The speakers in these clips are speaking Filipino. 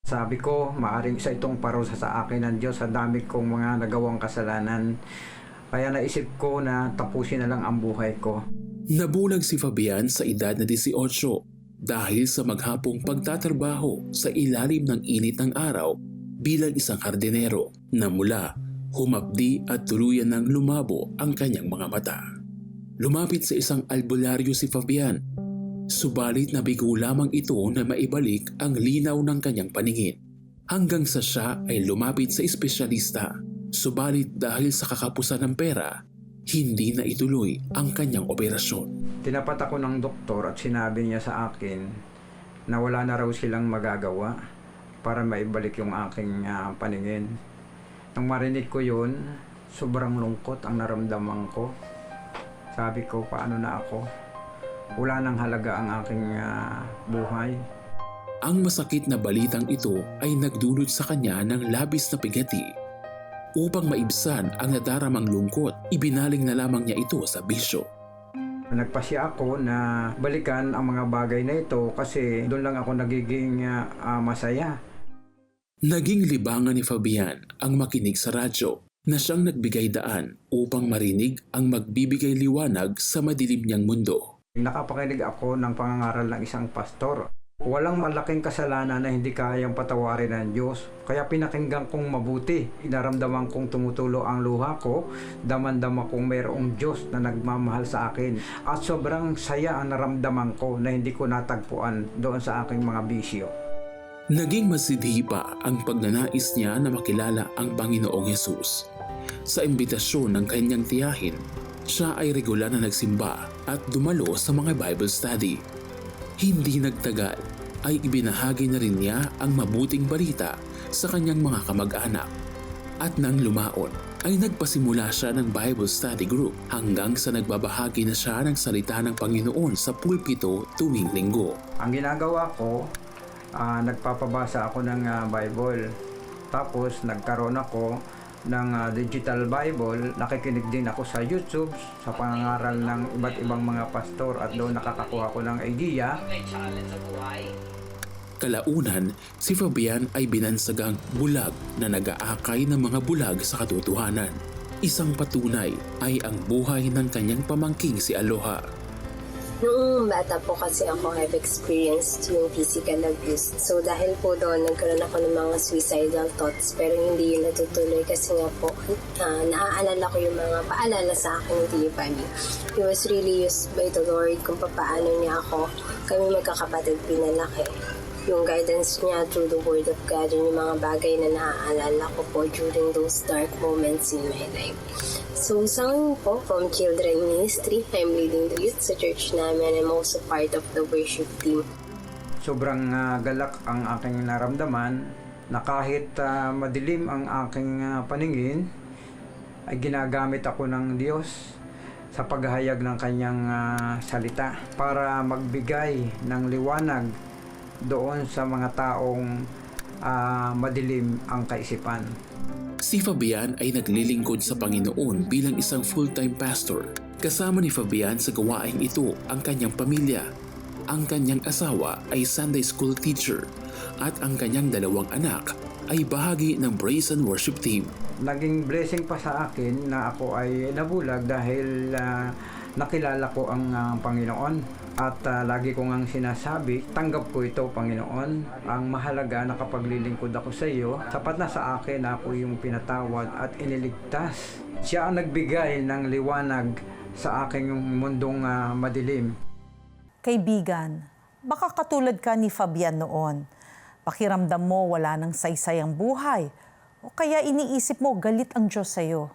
Sabi ko, maaring isa itong parusa sa akin ng Diyos sa dami kong mga nagawang kasalanan. Kaya naisip ko na tapusin na lang ang buhay ko. Nabulag si Fabian sa edad na 18 dahil sa maghapong pagtatrabaho sa ilalim ng init ng araw bilang isang hardinero na mula humapdi at tuluyan ng lumabo ang kanyang mga mata. Lumapit sa isang albularyo si Fabian, subalit nabigo lamang ito na maibalik ang linaw ng kanyang paningin hanggang sa siya ay lumapit sa espesyalista. Subalit dahil sa kakapusan ng pera, hindi na ituloy ang kanyang operasyon. Tinapat ako ng doktor at sinabi niya sa akin na wala na raw silang magagawa para maibalik yung aking paningin. Nang marinig ko yun, sobrang lungkot ang naramdaman ko. Sabi ko, paano na ako? Wala nang halaga ang aking buhay. Ang masakit na balitang ito ay nagdulot sa kanya ng labis na pigati. Upang maibsan ang nadaramang lungkot, ibinaling na lamang niya ito sa bisyo. Nagpasya ako na balikan ang mga bagay na ito kasi doon lang ako nagiging masaya. Naging libangan ni Fabian ang makinig sa radyo na siyang nagbigay daan upang marinig ang magbibigay liwanag sa madilim niyang mundo. Nakapakinig ako ng pangangaral ng isang pastor. Walang malaking kasalanan na hindi kayang patawarin ng Diyos. Kaya pinakinggan kong mabuti. Inaramdaman kong tumutulo ang luha ko. Damandama kong mayroong Diyos na nagmamahal sa akin. At sobrang saya ang naramdaman ko na hindi ko natagpuan doon sa aking mga bisyo. Naging masidhi pa ang pagnanais niya na makilala ang Panginoong Hesus. Sa imbitasyon ng kanyang tiyahin, siya ay regular na nagsimba at dumalo sa mga Bible study. Hindi nagtagal ay ibinahagi na rin niya ang mabuting balita sa kanyang mga kamag-anak. At nang lumaon ay nagpasimula siya ng Bible study group hanggang sa nagbabahagi na siya ng salita ng Panginoon sa pulpito tuwing linggo. Ang ginagawa ko, nagpapabasa ako ng Bible. Tapos nagkaroon ako ng digital Bible. Nakikinig din ako sa YouTube sa pangangaral ng iba't ibang mga pastor at doon nakakakuha ko ng idea. Kalaunan, si Fabian ay binansagang bulag na nag-aakay ng mga bulag sa katotohanan. Isang patunay ay ang buhay ng kanyang pamangking si Aloha. Noong bata po kasi ako, I've experienced yung physical abuse. So dahil po doon, nagkaroon ako ng mga suicidal thoughts pero hindi yun natutuloy kasi nga po, naaalala ko yung mga paalala sa akin ni Tiffany. He was really used by the Lord kung paano niya ako, kami magkakapatid pinalaki. Yung guidance niya through the Word of God, yung mga bagay na naaalala ko po during those dark moments in my life. So, isang po from Children Ministry, I'm leading the youth sa church namin and I'm also part of the worship team. Sobrang galak ang aking naramdaman na kahit madilim ang aking paningin, ay ginagamit ako ng Diyos sa paghahayag ng kanyang salita para magbigay ng liwanag doon sa mga taong madilim ang kaisipan. Si Fabian ay naglilingkod sa Panginoon bilang isang full-time pastor. Kasama ni Fabian sa gawaing ito ang kanyang pamilya. Ang kanyang asawa ay Sunday school teacher at ang kanyang dalawang anak ay bahagi ng praise and worship team. Naging blessing pa sa akin na ako ay nabulag dahil nakilala ko ang Panginoon. At lagi ko ngang sinasabi, tanggap ko ito, Panginoon. Ang mahalaga na kapag lilingkod ako sa iyo, sapat na sa akin na ako yung pinatawad at iniligtas. Siya ang nagbigay ng liwanag sa aking mundong madilim. Kaibigan, baka katulad ka ni Fabian noon. Pakiramdam mo wala nang saysay ang buhay. O kaya iniisip mo galit ang Diyos sa iyo.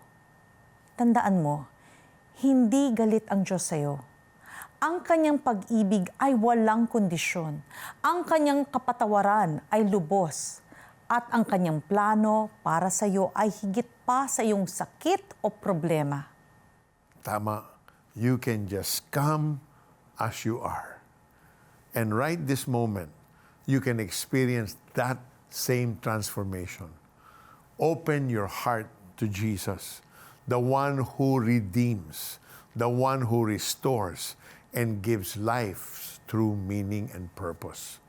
Tandaan mo, hindi galit ang Diyos sa iyo. Ang kanyang pag-ibig ay walang kondisyon. Ang kanyang kapatawaran ay lubos. At ang kanyang plano para sa iyo ay higit pa sa iyong sakit o problema. Tama. You can just come as you are. And right this moment, you can experience that same transformation. Open your heart to Jesus. the one who redeems, the one who restores and gives life true meaning and purpose.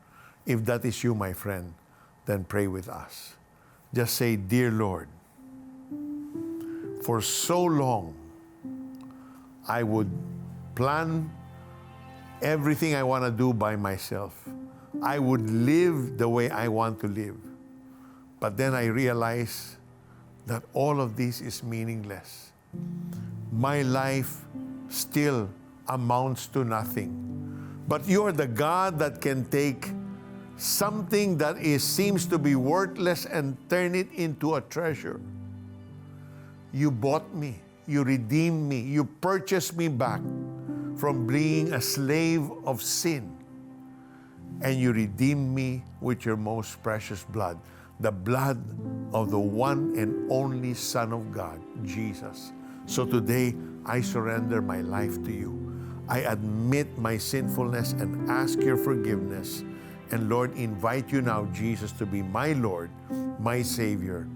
If that is you, my friend, then pray with us. Just say, Dear Lord, for so long, I would plan everything I want to do by myself. I would live the way I want to live. But then I realize that all of this is meaningless. My life still amounts to nothing. But you are the God that can take something that seems to be worthless and turn it into a treasure. You bought me. You redeemed me. You purchased me back from being a slave of sin. And you redeemed me with your most precious blood, the blood of the one and only Son of God, Jesus. So today, I surrender my life to you. I admit my sinfulness and ask your forgiveness. And Lord, invite you now, Jesus, to be my Lord, my Savior,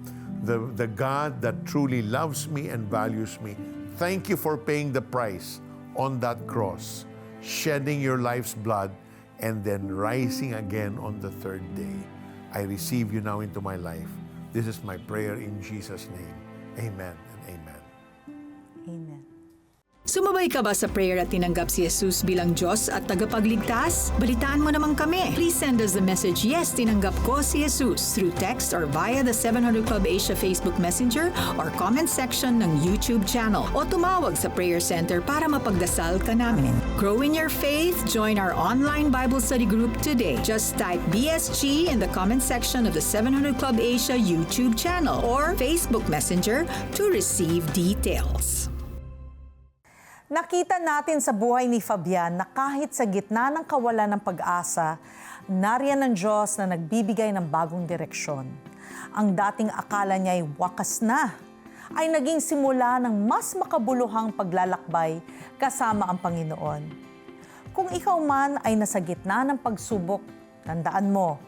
the God that truly loves me and values me. Thank you for paying the price on that cross, shedding your life's blood, and then rising again on the third day. I receive you now into my life. This is my prayer in Jesus' name. Amen and amen. Amen. Sumabay ka ba sa prayer at tinanggap si Jesus bilang Diyos at tagapagligtas? Balitaan mo naman kami. Please send us the message, Yes, tinanggap ko si Jesus, through text or via the 700 Club Asia Facebook Messenger or comment section ng YouTube channel. O tumawag sa Prayer Center para mapagdasal ka namin. Grow in your faith. Join our online Bible study group today. Just type BSG in the comment section of the 700 Club Asia YouTube channel or Facebook Messenger to receive details. Nakita natin sa buhay ni Fabian na kahit sa gitna ng kawalan ng pag-asa, nariyan ng Diyos na nagbibigay ng bagong direksyon. Ang dating akala niya ay wakas na, ay naging simula ng mas makabuluhang paglalakbay kasama ang Panginoon. Kung ikaw man ay nasa gitna ng pagsubok, tandaan mo,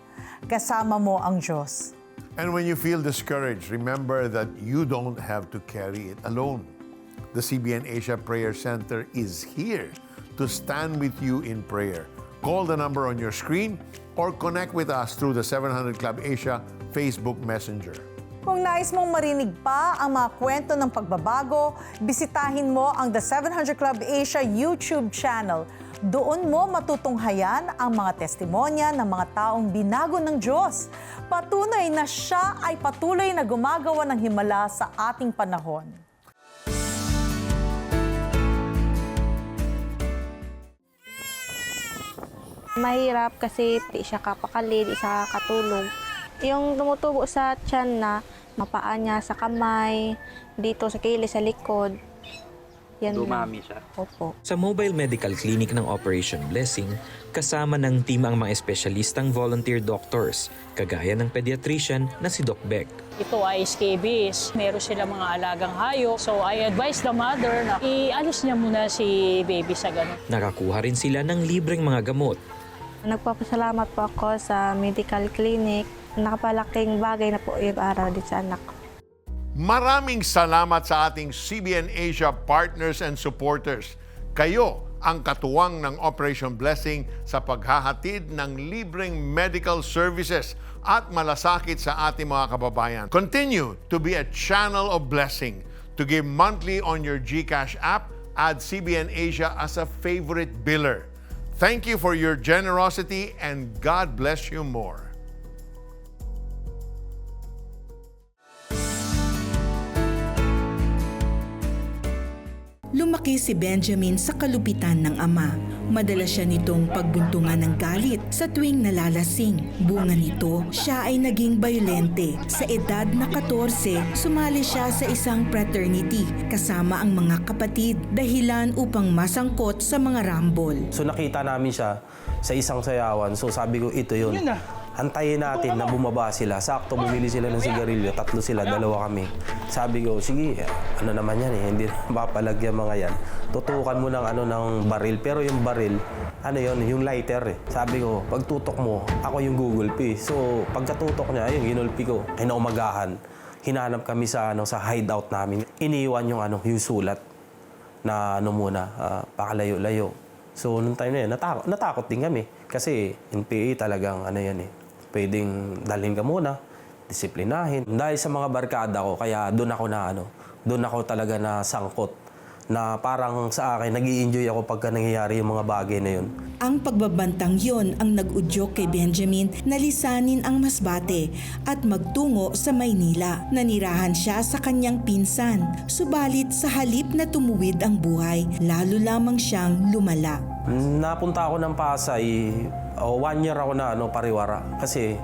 kasama mo ang Diyos. And when you feel discouraged, remember that you don't have to carry it alone. The CBN Asia Prayer Center is here to stand with you in prayer. Call the number on your screen or connect with us through the 700 Club Asia Facebook Messenger. Kung nais mong marinig pa ang mga kwento ng pagbabago, bisitahin mo ang The 700 Club Asia YouTube channel. Doon mo matutunghayan ang mga testimonya ng mga taong binago ng Diyos. Patunay na siya ay patuloy na gumagawa ng himala sa ating panahon. Mahirap kasi di siya kapakali, di siya katulog. Yung tumutubo sa tiyan na, mapaa niya sa kamay, dito sa kili, sa likod. Yan Dumami siya. Opo. Sa mobile medical clinic ng Operation Blessing, kasama ng team ang mga espesyalistang volunteer doctors, kagaya ng pediatrician na si Doc Beck. Ito ay scabies. Meron sila mga alagang hayop. So I advise the mother na ialis niya muna si baby sa ganun. Nakakuha rin sila ng libreng mga gamot. Nagpapasalamat po ako sa medical clinic. Nakapalaking bagay na po yung araw din sa anak ko. Maraming salamat sa ating CBN Asia partners and supporters. Kayo ang katuwang ng Operation Blessing sa paghahatid ng libreng medical services at malasakit sa ating mga kababayan. Continue to be a channel of blessing. To give monthly on your GCash app, add CBN Asia as a favorite biller. Thank you for your generosity and God bless you more. Lumaki si Benjamin sa kalupitan ng ama. Madalas siya nitong pagbuntungan ng galit sa tuwing nalalasing. Bunga nito, siya ay naging bayolente. Sa edad na 14, sumali siya sa isang fraternity kasama ang mga kapatid, dahilan upang masangkot sa mga rambol. So nakita namin siya sa isang sayawan. So sabi ko, ito yun. Antayin natin na bumaba sila. Sakto, bumili sila ng sigarilyo. 3 sila, 2 kami. Sabi ko, sige, ano naman yan eh. Hindi na mapalagyan mga yan. Tutukan mo ng baril. Pero yung baril, yung lighter eh. Sabi ko, pag tutok mo, ako yung gugulpi. So pagkatutok niya, ginulpi ko. Ay naumagahan. Hinanap kami sa hideout namin. iniwan yung yung sulat na muna, pakalayo-layo. So, nung time na yun, natakot din kami. Kasi in PA talagang yan eh. Pwedeng dalhin ka muna, disiplinahin. Dahil sa mga barkada ko, kaya doon ako talaga na sangkot. Na parang sa akin, nag-i-enjoy ako pagka nangyayari yung mga bagay na yun. Ang pagbabantang yon ang nag-udyok kay Benjamin na lisanin ang Masbate at magtungo sa Maynila. Nanirahan siya sa kanyang pinsan. Subalit sa halip na tumuwid ang buhay, lalo lamang siyang lumala. Napunta ako ng Pasay, 1 year ako na pariwara. Kasi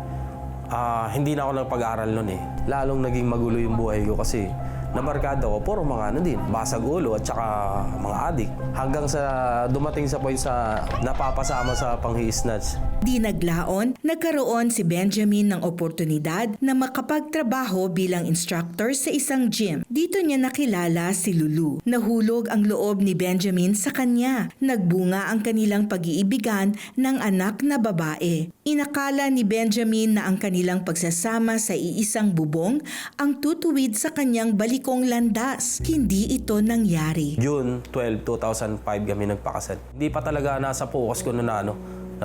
hindi na ako nagpag-aral noon eh. Lalong naging magulo yung buhay ko kasi nabarkada ko, puro mga basag ulo at saka mga adik. Hanggang sa dumating sa point sa napapasama sa panghi-snatch. Di naglaon, nagkaroon si Benjamin ng oportunidad na makapagtrabaho bilang instructor sa isang gym. Dito niya nakilala si Lulu. Nahulog ang loob ni Benjamin sa kanya. Nagbunga ang kanilang pag-iibigan ng anak na babae. Inakala ni Benjamin na ang kanilang pagsasama sa iisang bubong ang tutuwid sa kanyang balikong landas. Hindi ito nangyari. June 12, 2005 kami nagpakasal. Hindi pa talaga nasa focus ko na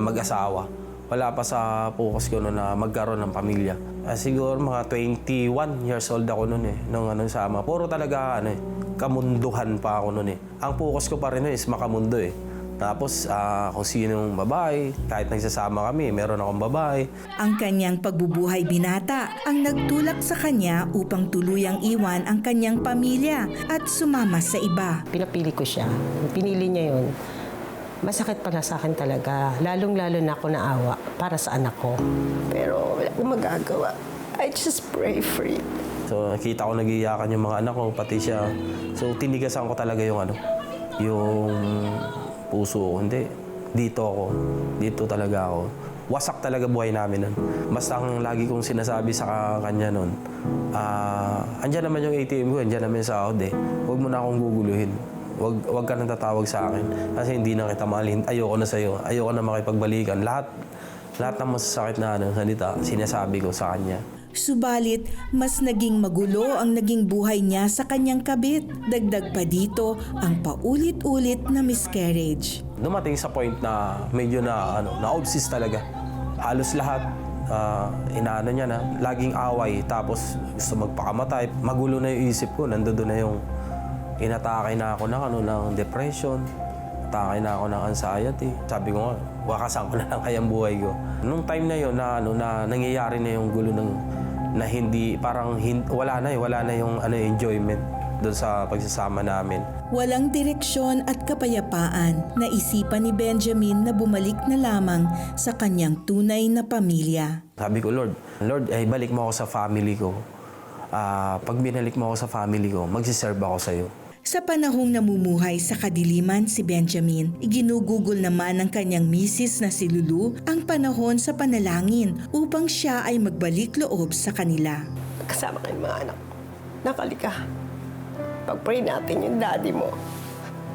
mag-asawa. Wala pa sa focus ko na magkaroon ng pamilya. Siguro mga 21 years old ako noon eh, nung sama. Puro talaga kamunduhan pa ako noon eh. Ang focus ko pa rin is makamundo eh. Tapos kung sinong babae, kahit nagsasama kami, meron akong babae. Ang kanyang pagbubuhay binata ang nagtulak sa kanya upang tuluyang iwan ang kanyang pamilya at sumama sa iba. Pinapili ko siya. Pinili niya yun. Masakit pala sa akin talaga. Lalong-lalo na ako naawa para sa anak ko. Pero wala akong magagawa. I just pray for it. So nakita ko nag-iiyakan yung mga anak ko, pati siya. So tinigasan ko talaga yung puso ko. Hindi, dito ako. Dito talaga ako. Wasak talaga buhay namin nun. Basta ang lagi kong sinasabi sa kanya nun, andyan naman yung ATM ko, andyan naman sa sahod eh. Huwag mo na akong guguluhin. Huwag ka nang tatawag sa akin. Kasi hindi na kita mahalin. Ayoko na sa'yo. Ayoko na makipagbalikan. Lahat ng masasakit na salita, sinasabi ko sa kanya. Subalit, mas naging magulo ang naging buhay niya sa kanyang kabit. Dagdag pa dito ang paulit-ulit na miscarriage. Dumating sa point na medyo na-obsess talaga. Halos lahat, inaano niya na, laging away, tapos gusto magpakamatay. Magulo na yung isip ko, nandoon na yung inatake na ako ng depression, atake na ako ng anxiety. Sabi ko nga, wakasan ko na lang kayang buhay ko. Nung time na yun, na nangyayari na yung gulo na hindi, parang wala na yung enjoyment doon sa pagsasama namin. Walang direksyon at kapayapaan. Naisipan ni Benjamin na bumalik na lamang sa kanyang tunay na pamilya. Sabi ko, Lord, balik mo ako sa family ko. Pag binalik mo ako sa family ko, magsiserve ako sa'yo. Sa panahong namumuhay sa kadiliman si Benjamin, iginugugol naman ng kanyang misis na si Lulu ang panahon sa panalangin upang siya ay magbalik loob sa kanila. Kasama kayo mga anak. Nakalika. Pag-pray natin yung daddy mo.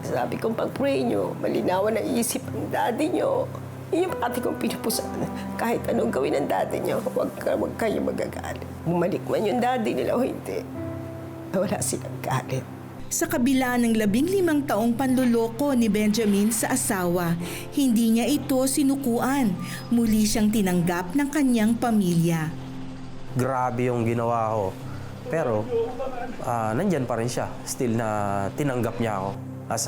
Sabi kong pag-pray nyo, malinawan ang isip ng daddy nyo. Yun yung pati kong pinupusan. Kahit anong gawin ng daddy nyo, huwag kayo magagalit. Bumalik man yung daddy nila o hindi, wala silang galit. Sa kabila ng 15 taong panluloko ni Benjamin sa asawa, hindi niya ito sinukuan. Muli siyang tinanggap ng kanyang pamilya. Grabe yung ginawa ko. Pero nandyan pa rin siya. Still na tinanggap niya ako. As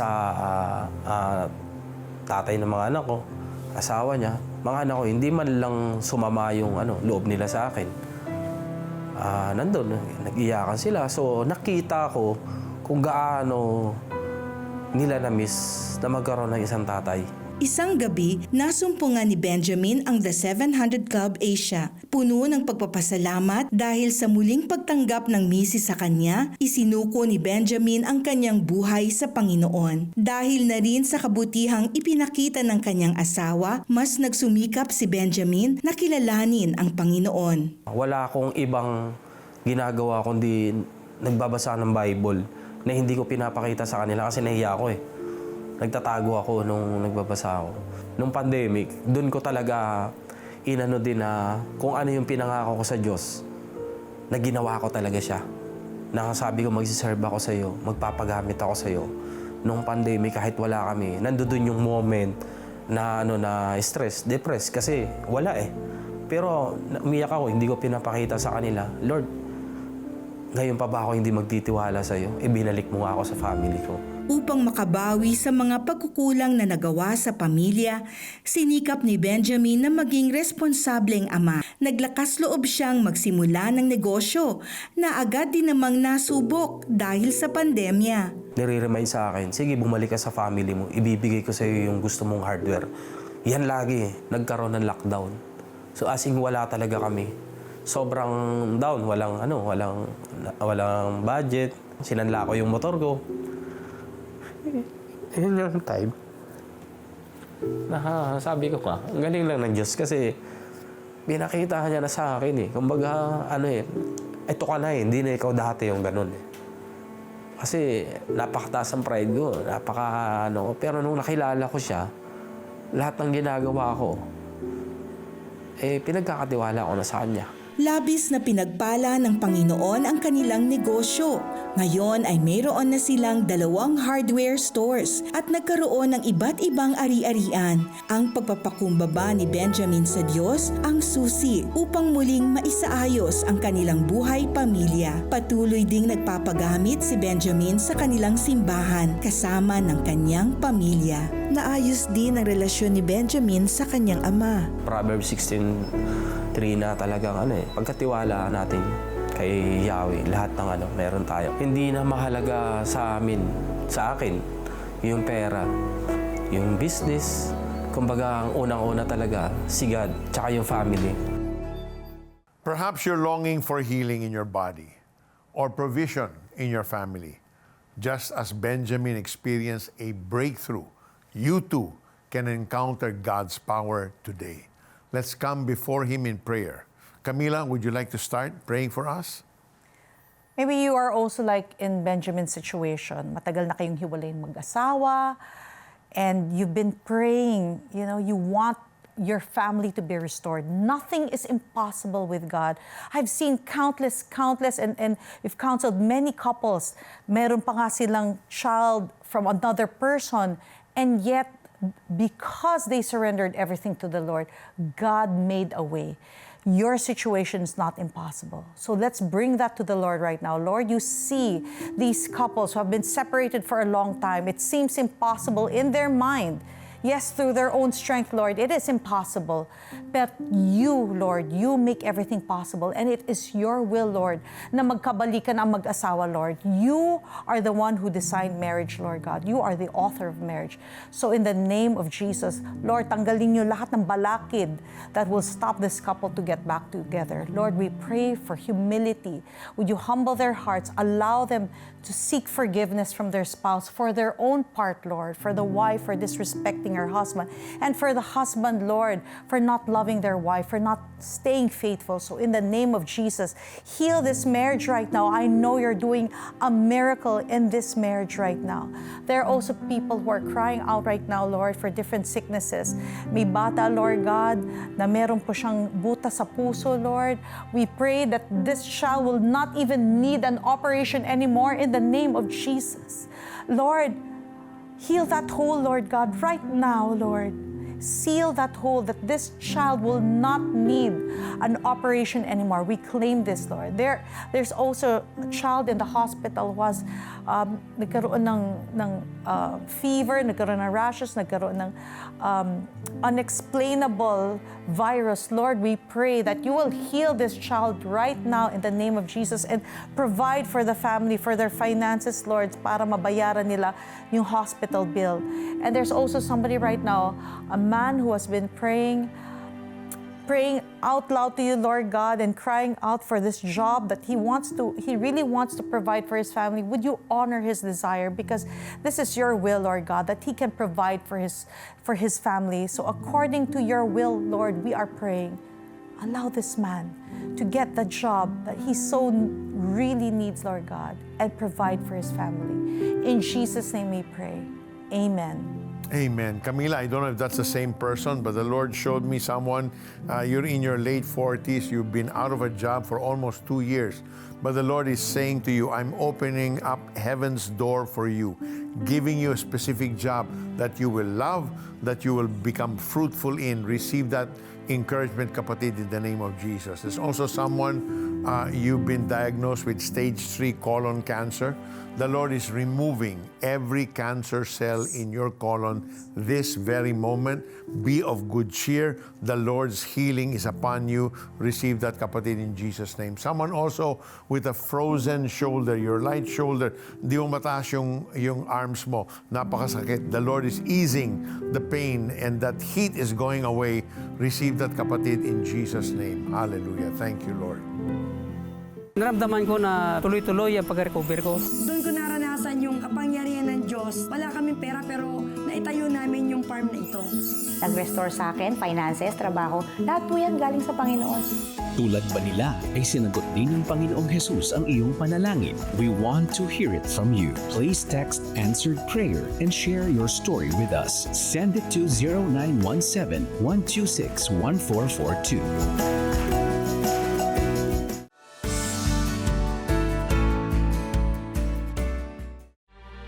tatay ng mga anak ko, asawa niya, mga anak ko, hindi man lang sumama yung loob nila sa akin. Nandun, nag-iyakan sila. So nakita ko kung gaano nila na-miss na magkaroon ng isang tatay. Isang gabi, nasumpungan ni Benjamin ang The 700 Club Asia. Puno ng pagpapasalamat dahil sa muling pagtanggap ng misis sa kanya, isinuko ni Benjamin ang kanyang buhay sa Panginoon. Dahil na rin sa kabutihang ipinakita ng kanyang asawa, mas nagsumikap si Benjamin na kilalanin ang Panginoon. Wala akong ibang ginagawa kundi nagbabasa ng Bible na hindi ko pinapakita sa kanila kasi nahiya ako eh. Nagtatago ako nung nagbabasa ako. Nung pandemic, doon ko talaga inano din na kung ano yung pinangako ko sa Diyos, na ginawa ko talaga siya. na sabi ko magsiserve ako sa iyo, magpapagamit ako sa iyo. Nung pandemic, kahit wala kami, nandoon yung moment na na stress, depressed kasi wala eh. Pero umiyak ako, hindi ko pinapakita sa kanila, Lord, ngayon pa ba ako hindi magtitiwala sa iyo? Ibinalik mo nga ako sa family ko. Upang makabawi sa mga pagkukulang na nagawa sa pamilya, sinikap ni Benjamin na maging responsableng ama. Naglakas loob siyang magsimula ng negosyo na agad din namang nasubok dahil sa pandemya. Nire-remind sa akin, sige bumalik ka sa family mo, ibibigay ko sa iyo yung gusto mong hardware. Yan lagi, nagkaroon ng lockdown. So as in wala talaga kami. Sobrang down, walang budget. Sinanla ko yung motor ko. Yun yung time. Sabi ko ang galing lang ng Diyos kasi pinakita niya na sa akin eh. Kumbaga, ito ka na eh, hindi na ikaw dati yung ganun eh. Kasi napakataas ang pride ko, pero nung nakilala ko siya, lahat ng ginagawa ko, pinagkakatiwala ko na sa kanya. Labis na pinagpala ng Panginoon ang kanilang negosyo. Ngayon ay mayroon na silang 2 hardware stores at nagkaroon ng iba't ibang ari-arian. Ang pagpapakumbaba ni Benjamin sa Diyos ang susi upang muling maisaayos ang kanilang buhay pamilya. Patuloy ding nagpapagamit si Benjamin sa kanilang simbahan kasama ng kanyang pamilya. Naayos din ang relasyon ni Benjamin sa kanyang ama. Proverbs 16:3 na talagang pagkatiwala natin kay Yahweh, lahat ng meron tayo. Hindi na mahalaga sa akin, yung pera, yung business. Kumbaga, ang unang-una talaga, si God, tsaka yung family. Perhaps you're longing for healing in your body or provision in your family. Just as Benjamin experienced a breakthrough, you too can encounter God's power today. Let's come before Him in prayer. Camila, would you like to start praying for us? Maybe you are also like in Benjamin's situation. Matagal na kayong hiwalay mag-asawa and you've been praying, you want your family to be restored. Nothing is impossible with God. I've seen countless, and we've counseled many couples. Meron pa nga silang child from another person, and yet, because they surrendered everything to the Lord, God made a way. Your situation is not impossible. So let's bring that to the Lord right now. Lord, you see these couples who have been separated for a long time. It seems impossible in their mind. Yes, through their own strength, Lord, it is impossible. But you, Lord, you make everything possible. And it is your will, Lord, na magkabalikan ang mag-asawa, Lord. You are the one who designed marriage, Lord God. You are the author of marriage. So in the name of Jesus, Lord, tanggalin niyo lahat ng balakid that will stop this couple to get back together. Lord, we pray for humility. Would you humble their hearts, allow them to seek forgiveness from their spouse for their own part, Lord, for the wife for disrespecting her husband, and for the husband, Lord, for not loving their wife, for not staying faithful. So in the name of Jesus, heal this marriage right now. I know you're doing a miracle in this marriage right now. There are also people who are crying out right now, Lord, for different sicknesses. May bata, Lord God, na meron po siyang buta sa puso, Lord. We pray that this child will not even need an operation anymore in the name of Jesus. Lord, heal that hole, Lord God, right now, Lord. Seal that hole that this child will not need an operation anymore. We claim this, Lord. There's also a child in the hospital who was nagkaroon ng fever, nagkaroon ng rashes, nagkaroon ng unexplainable virus. Lord, we pray that you will heal this child right now in the name of Jesus and provide for the family, for their finances, Lord, para mabayaran nila yung hospital bill. And there's also somebody right now, a man who has been praying out loud to you, Lord God, and crying out for this job that he really wants to provide for his family. Would you honor his desire? Because this is your will, Lord God, that he can provide for his family. So according to your will, Lord, we are praying. Allow this man to get the job that he so really needs, Lord God, and provide for his family. In Jesus' name we pray. Amen. Amen. Camila, I don't know if that's the same person, but the Lord showed me someone, you're in your late 40s, you've been out of a job for almost 2 years. But the Lord is saying to you, I'm opening up heaven's door for you, giving you a specific job that you will love, that you will become fruitful in. Receive that encouragement, kapatid, in the name of Jesus. There's also someone, you've been diagnosed with stage 3 colon cancer. The Lord is removing every cancer cell in your colon this very moment. Be of good cheer. The Lord's healing is upon you. Receive that, kapatid, in Jesus' name. Someone also with a frozen shoulder, your right shoulder, di mo mataas yung arms mo. Napakasakit. The Lord is easing the pain and that heat is going away. Receive that, kapatid, in Jesus' name. Hallelujah. Thank you, Lord. Naramdaman ko na tuloy-tuloy ang pag-recover ko. Doon ko naranasan yung kapangyarihan ng Diyos. Wala kaming pera pero naitayo namin yung farm na ito. Nag-restore sa akin, finances, trabaho, lahat po yan galing sa Panginoon. Tulad ba nila ay sinagot din ng Panginoong Jesus ang iyong panalangin? We want to hear it from you. Please text answered prayer and share your story with us. Send it to 0917-126-1442.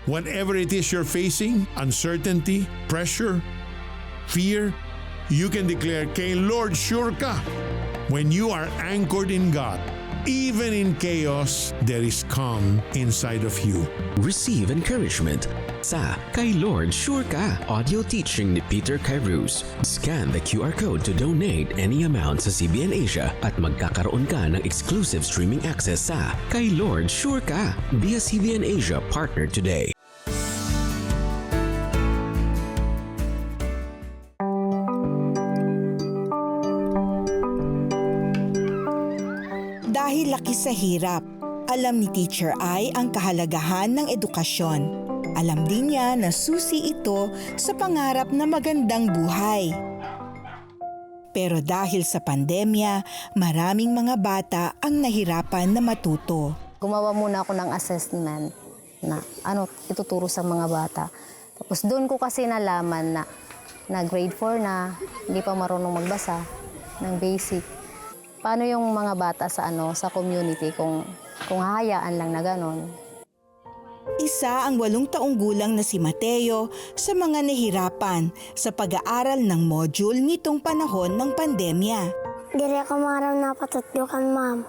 Whatever it is you're facing, uncertainty, pressure, fear, you can declare, kay Lord sure ka. When you are anchored in God, even in chaos, there is calm inside of you. Receive encouragement sa Kay Lord Sure Ka audio teaching ni Peter Kairos. Scan the QR code to donate any amount sa CBN Asia at magkakaroon ka ng exclusive streaming access sa Kay Lord Sure Ka. Be a CBN Asia partner today. Dahil laki sa hirap, alam ni Teacher Ai ang kahalagahan ng edukasyon. Alam din niya na susi ito sa pangarap na magandang buhay. Pero dahil sa pandemya, maraming mga bata ang nahirapan na matuto. Gumawa muna ako ng assessment na ituturo sa mga bata. Tapos doon ko kasi nalaman na grade 4 na, hindi pa marunong magbasa ng basic. Paano yung mga bata sa community kung hahayaan lang na ganon? Isa ang 8 taong gulang na si Mateo sa mga nahirapan sa pag-aaral ng module nitong panahon ng pandemya. Dire ko maraw na patutlukan, ma'am.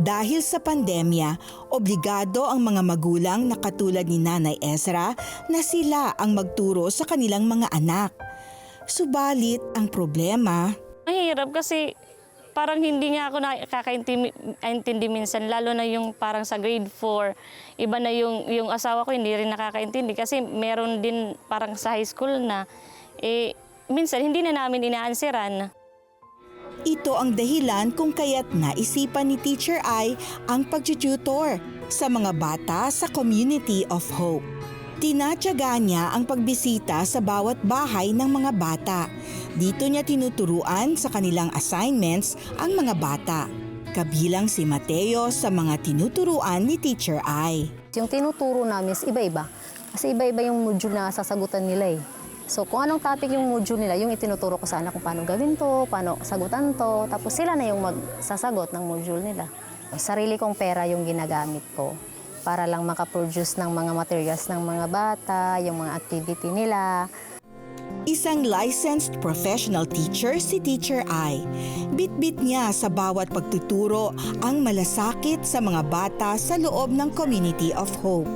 Dahil sa pandemya, obligado ang mga magulang na katulad ni Nanay Ezra na sila ang magturo sa kanilang mga anak. Subalit ang problema... Mahirap kasi parang hindi nga ako nakakaintindi minsan, lalo na yung parang sa grade 4. Iba na yung asawa ko, hindi rin nakakaintindi kasi meron din parang sa high school na minsan hindi na namin inaansiran. Ito ang dahilan kung kaya't naisipan ni Teacher Ai ang pagtututor sa mga bata sa Community of Hope. Tinatyaga niya ang pagbisita sa bawat bahay ng mga bata. Dito niya tinuturuan sa kanilang assignments ang mga bata. Kabilang si Mateo sa mga tinuturuan ni Teacher Ai. Yung tinuturo namin is iba-iba. Kasi iba-iba yung module na sasagutan nila . So kung anong topic yung module nila, yung itinuturo ko sa anak kung paano gawin to, paano sagutan to. Tapos sila na yung magsasagot ng module nila. Sarili kong pera yung ginagamit ko para lang makaproduce ng mga materials ng mga bata, yung mga activity nila. Isang licensed professional teacher si Teacher Ai. Bit-bit niya sa bawat pagtuturo ang malasakit sa mga bata sa loob ng Community of Hope.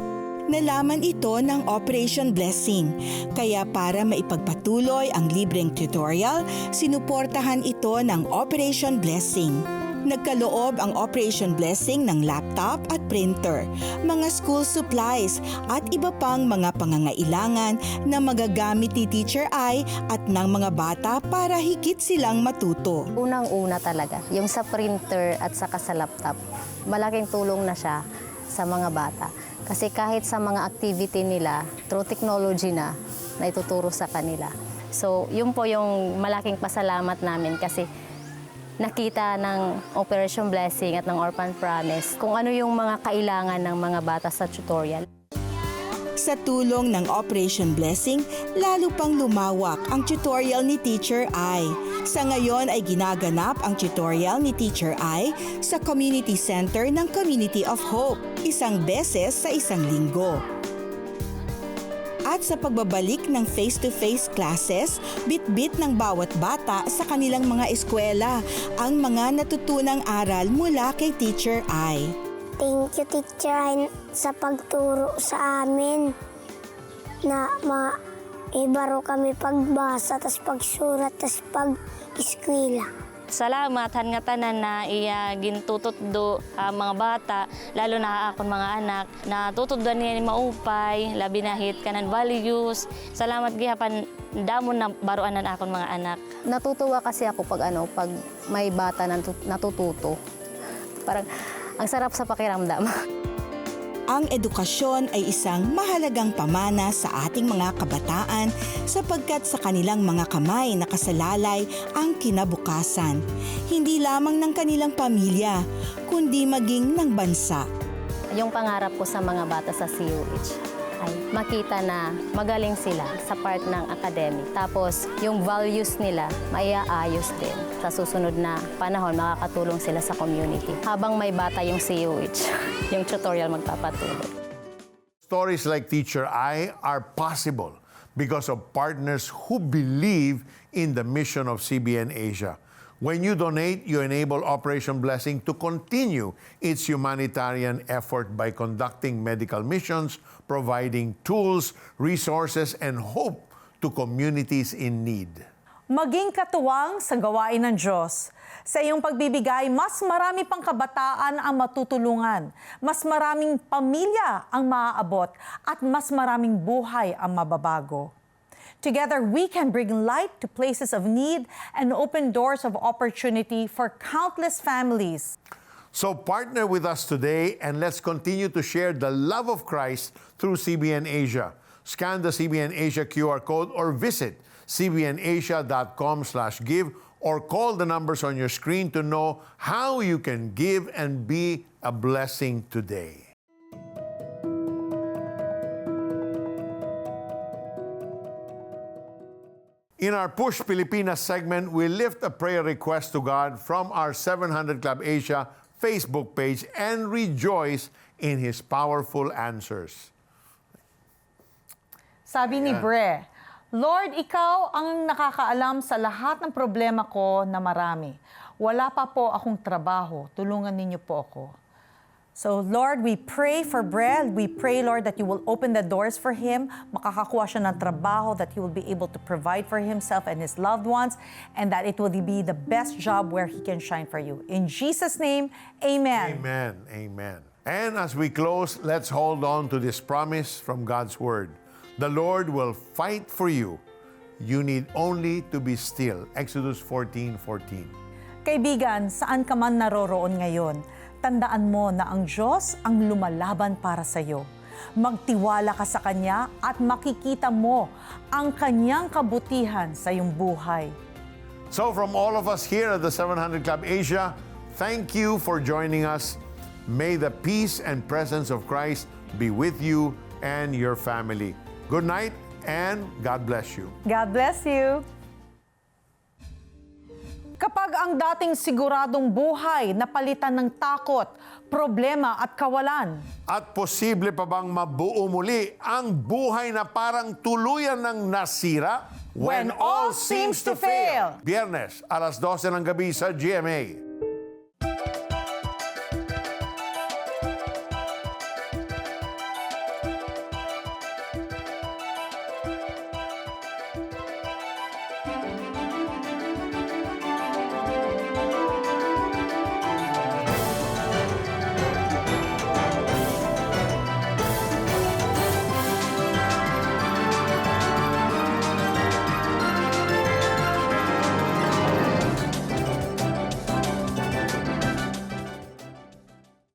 Nalaman ito ng Operation Blessing, kaya para maipagpatuloy ang libreng tutorial, sinuportahan ito ng Operation Blessing. Nagkaloob ang Operation Blessing ng laptop at printer, mga school supplies at iba pang mga pangangailangan na magagamit ni Teacher Ai at ng mga bata para higit silang matuto. Unang-una talaga, yung sa printer at saka sa laptop, malaking tulong na siya sa mga bata. Kasi kahit sa mga activity nila, through technology na ituturo sa kanila. So yun po yung malaking pasalamat namin kasi nakita ng Operation Blessing at ng Orphan Promise kung ano yung mga kailangan ng mga bata sa tutorial. Sa tulong ng Operation Blessing, lalo pang lumawak ang tutorial ni Teacher Ai. Sa ngayon ay ginaganap ang tutorial ni Teacher Ai sa Community Center ng Community of Hope, 1 beses sa 1 linggo. At sa pagbabalik ng face-to-face classes, bit-bit ng bawat bata sa kanilang mga eskwela ang mga natutunang aral mula kay Teacher Ai. Thank you, Teacher Ai, sa pagturo sa amin na maibaro kami pagbasa, tas pagsurat, tas pag-eskwela. Salamat han nga tanan na iya gintutuddo ang mga bata, lalo na akong mga anak, na tutuddan niya ni maupay, labi na hit kanan values. Salamat gihapan damon na baruanan akong mga anak. Natutuwa kasi ako pag may bata natututo. Parang ang sarap sa pakiramdam. Ang edukasyon ay isang mahalagang pamana sa ating mga kabataan sapagkat sa kanilang mga kamay nakasalalay ang kinabukasan, hindi lamang ng kanilang pamilya, kundi maging ng bansa. Yung pangarap ko sa mga bata sa CUH ay makita na magaling sila sa part ng academic. Tapos yung values nila maiaayos din. Sa susunod na panahon, makakatulong sila sa community. Habang may bata yung CUH, yung tutorial magpapatuloy. Stories like Teacher Ai are possible because of partners who believe in the mission of CBN Asia. When you donate, you enable Operation Blessing to continue its humanitarian effort by conducting medical missions, providing tools, resources, and hope to communities in need. Maging katuwang sa gawain ng Diyos. Sa iyong pagbibigay, mas marami pang kabataan ang matutulungan, mas maraming pamilya ang maaabot, at mas maraming buhay ang mababago. Together, we can bring light to places of need and open doors of opportunity for countless families. So partner with us today and let's continue to share the love of Christ through CBN Asia. Scan the CBN Asia QR code or visit cbnasia.com/give or call the numbers on your screen to know how you can give and be a blessing today. In our Push Pilipinas segment, we lift a prayer request to God from our 700 Club Asia Facebook page and rejoice in His powerful answers. Sabi ni Bre, Lord, Ikaw ang nakakaalam sa lahat ng problema ko na marami. Wala pa po akong trabaho. Tulungan ninyo po ako. So, Lord, we pray for Bre. We pray, Lord, that you will open the doors for him. Makakakuha siya ng trabaho, that he will be able to provide for himself and his loved ones, and that it will be the best job where he can shine for you. In Jesus' name, amen. Amen. Amen. And as we close, let's hold on to this promise from God's Word. The Lord will fight for you. You need only to be still. Exodus 14:14. Kaibigan, saan ka man naroroon ngayon, tandaan mo na ang Diyos ang lumalaban para sa iyo. Magtiwala ka sa Kanya at makikita mo ang Kanyang kabutihan sa iyong buhay. So from all of us here at the 700 Club Asia, thank you for joining us. May the peace and presence of Christ be with you and your family. Good night and God bless you. God bless you. Kapag ang dating siguradong buhay napalitan ng takot, problema at kawalan. At posible pa bang mabuo muli ang buhay na parang tuluyan ng nasira? When all seems to fail. Biyernes, 12:00 ng gabi sa GMA.